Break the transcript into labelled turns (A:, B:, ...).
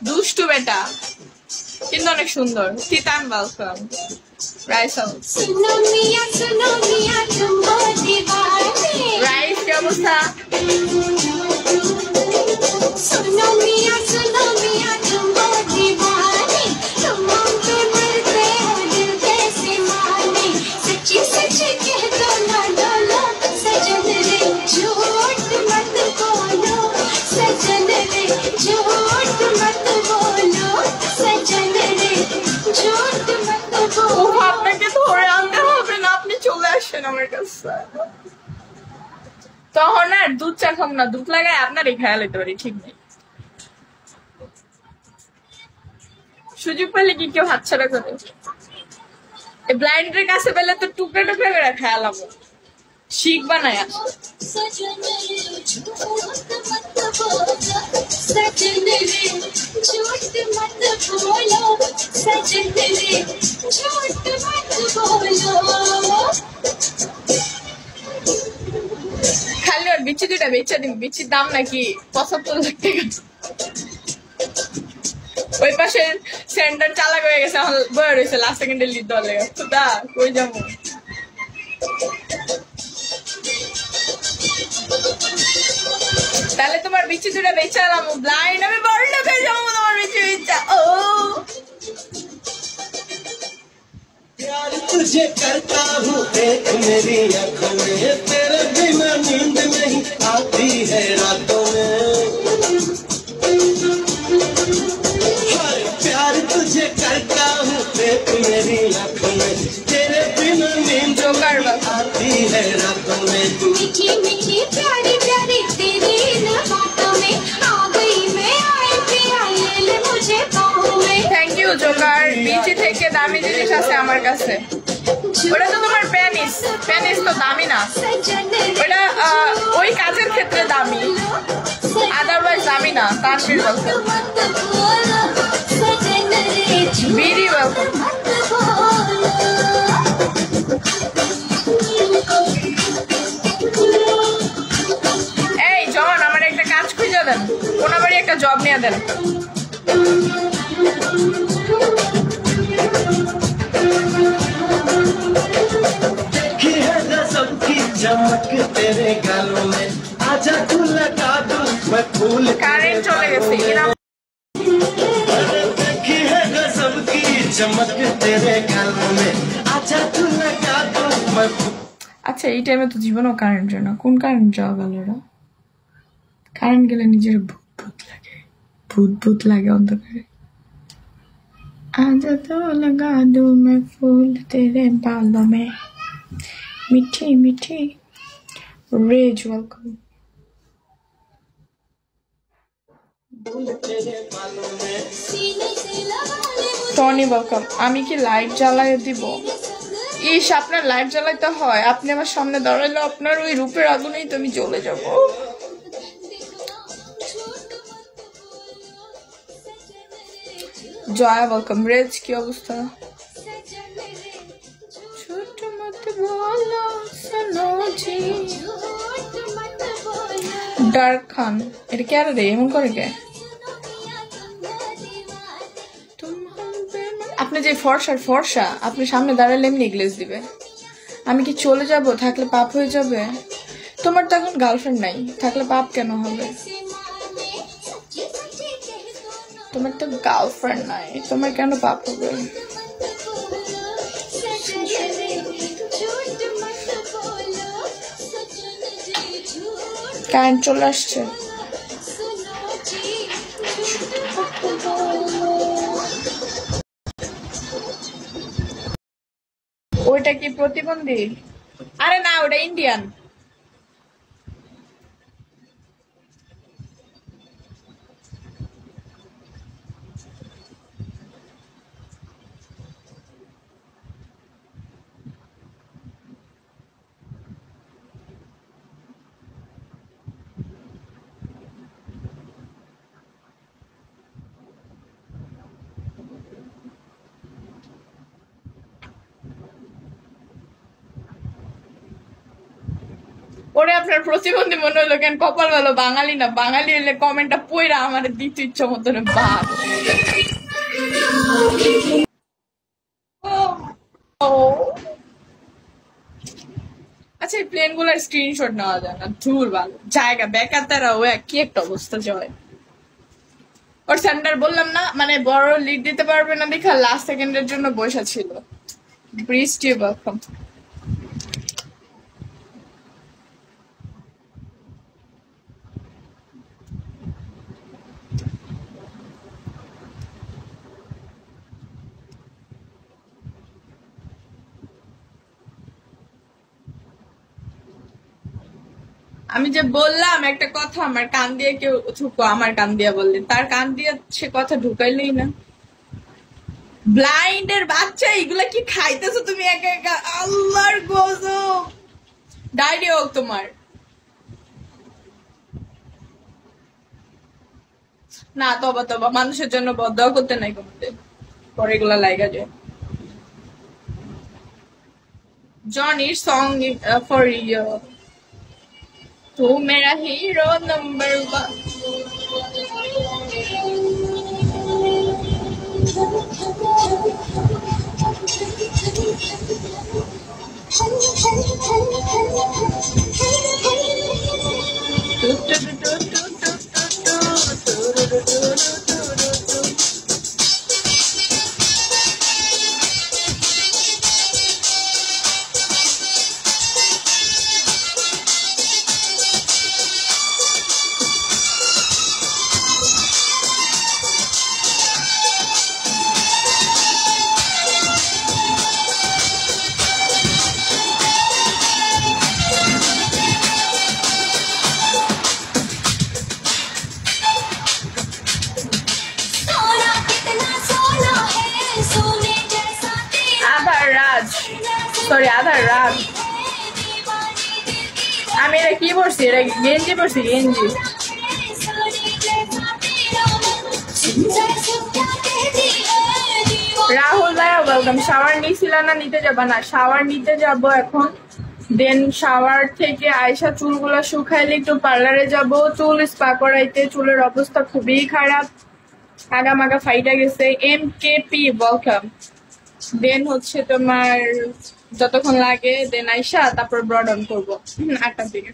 A: দুষ্টু বেটা কিন্তু অনেক সুন্দর। তিতান ওয়েলকাম। রাইস রাইস কি অবস্থা? আপনাকে ধরে আনতে হবে না, আপনি চলে আসেন আমার কাছে। তখন আর দুধ চা খাম না, দুধ লাগায় আপনারই খেয়াল হইতে পারি, ঠিক নেই। সুযোগ পেলে কি কেউ হাতছাড়া করে? এই ব্লাইন্ডের কাছে পেলে তো টুকরা টুকরা করে খেয়ালাম, শিখ বানায় আসে। খালি ওর বিচি দুটা বেচা দিন, বিচির দাম নাকি 75 লাখ টাকা। ওই পাশে সেন্টার চালাক হয়ে গেছে, এখন বয়ে রয়েছে লাস্ট সেকেন্ডে লিড দেওয়ার লেগে। খুদা কই যাবো? তাহলে তোমার বিচি দুটা বেচা এলাম, ব্লাইন্ড আমি বড় লোক হয়ে যাবো তোমার বিচি বেচা। ও
B: प्यार तुझे करता हूँ देख मेरी आँखों में, तेरे बिना नींद नहीं आती है रातों में। प्यार तुझे करता हूँ देख मेरी आँखों में, तेरे बिना नींद आती है रातों में।
C: मीठी मीठी प्यारी प्यारी तेरी इन बातों में आ गई मैं, आए पिया ले मुझे बाहों में।
A: Thank you joker. বিচি থেকে দামি জিনিস আছে আমার কাছে। ওটা তো তোমার প্যানিস, প্যানিস তো দামি না, ওটা ওই কাজের ক্ষেত্রে দামি, আদারওয়াইজ দামি না। তানভীর ওয়েলকাম। BD welcome. এই জন আমার একটা কাজ খুঁজে দেন, কোন বাড়ি একটা জব নিয়ে দেন।
B: तेरे गालों में आजा तू लगा दूं मैं फूल।
A: কারেন্ট চলে গেছে।
B: देखी है गजब की चमक तेरे गालों में आजा तू लगा दूं मैं।
A: আচ্ছা এই টাইমে তো জীবনও কারেন্ট যায় না, কোন কারেন্ট যাওয়া গেল? ওরা কারেন্ট গেলে নিজের ভূত ভূত লাগে, ভূত ভূত লাগে অন্ধকারে। आजा तो लगा दूं मैं फूल तेरे बालों में, मीठी मीठी। रेज वेलकम। Tony welcome. আমি কি লাইট জ্বালাই দিব? ইস, আপনার লাইট জ্বালাইতে হয়? আপনি আমার সামনে দাঁড়াইলে আপনার ওই রূপের আগুনেই তো আমি জ্বলে যাব। জয়া ওয়েলকাম। রেজ কি অবস্থা? ডার্ক খান, এটা কে রে? এমন করে কে? আপনি যে ফর্সা ফর্সা, আপনি সামনে দাঁড়ালে এমনি গ্লেজ দিবে। আমি কি চলে যাব? থাকলে পাপ হয়ে যাবে? তোমার তো এখন গার্লফ্রেন্ড নাই, থাকলে পাপ কেন হবে? তোমার তো গার্লফ্রেন্ড নাই, তোমার কেন পাপ হবে? কারেন্ট চলে আসছে। ওইটা কি প্রতিবন্ধী? আরে না, ওটা ইন্ডিয়ান। ওরে আপনার প্রতিবন্ধী মনে হলো কেন? কপাল ভালো বাঙালি না, বাঙালি হলে কমেন্টটা পইরা আমার দিতে ইচ্ছা মতন বাপ। আচ্ছা এই প্লেন গুলার স্ক্রিনশট নেওয়া যায় না? ধুর ভালো জায়গা বেকার তারা ও কি একটা অবস্থা জয়। ওর সেন্টার বললাম না মানে বড় লিড দিতে পারবে না দেখা লাস্ট সেকেন্ডের জন্য বসা ছিল। বৃষ্টি ওয়েলকাম। আমি যে বললাম একটা কথা আমার কান দিয়ে কেউ ঢুকো, আমার কান দিয়ে বললে তার কান দিয়ে সে কথা ঢুকাইলেই না। ব্লাইন্ডের বাচ্চা এগুলা কি খাইতেছো তুমি একা একা? আল্লাহর গজব, ডায়রিয়া হোক তোমার। না তবা তবা, মানুষের জন্য বদয়া করতে নাই করতে, পরে এগুলা লাইগা যায়। জনির সং ফর ইউ, तू मेरा हीरो नंबर 1। সরি আধার রাত। আমি এটা কি পড়ছি? এটা গেঞ্জি পড়ছি, গেঞ্জি। রাহুল ভাইয়া ওয়েলকাম। শাওয়ার নিয়েছিল না? নিতে যাবা না? শাওয়ার নিতে যাব এখন। দেন শাওয়ার থেকে আয়সা চুলগুলো শুকাইলে একটু পার্লারে যাব চুল স্পা করাইতে। চুলের অবস্থা খুবই খারাপ, আগামাগা ফাইটা গেছে। MKP welcome. দেন হচ্ছে তোমার যতক্ষণ লাগে দেন আইসা তারপর ব্রড অন করবো 8টার দিকে।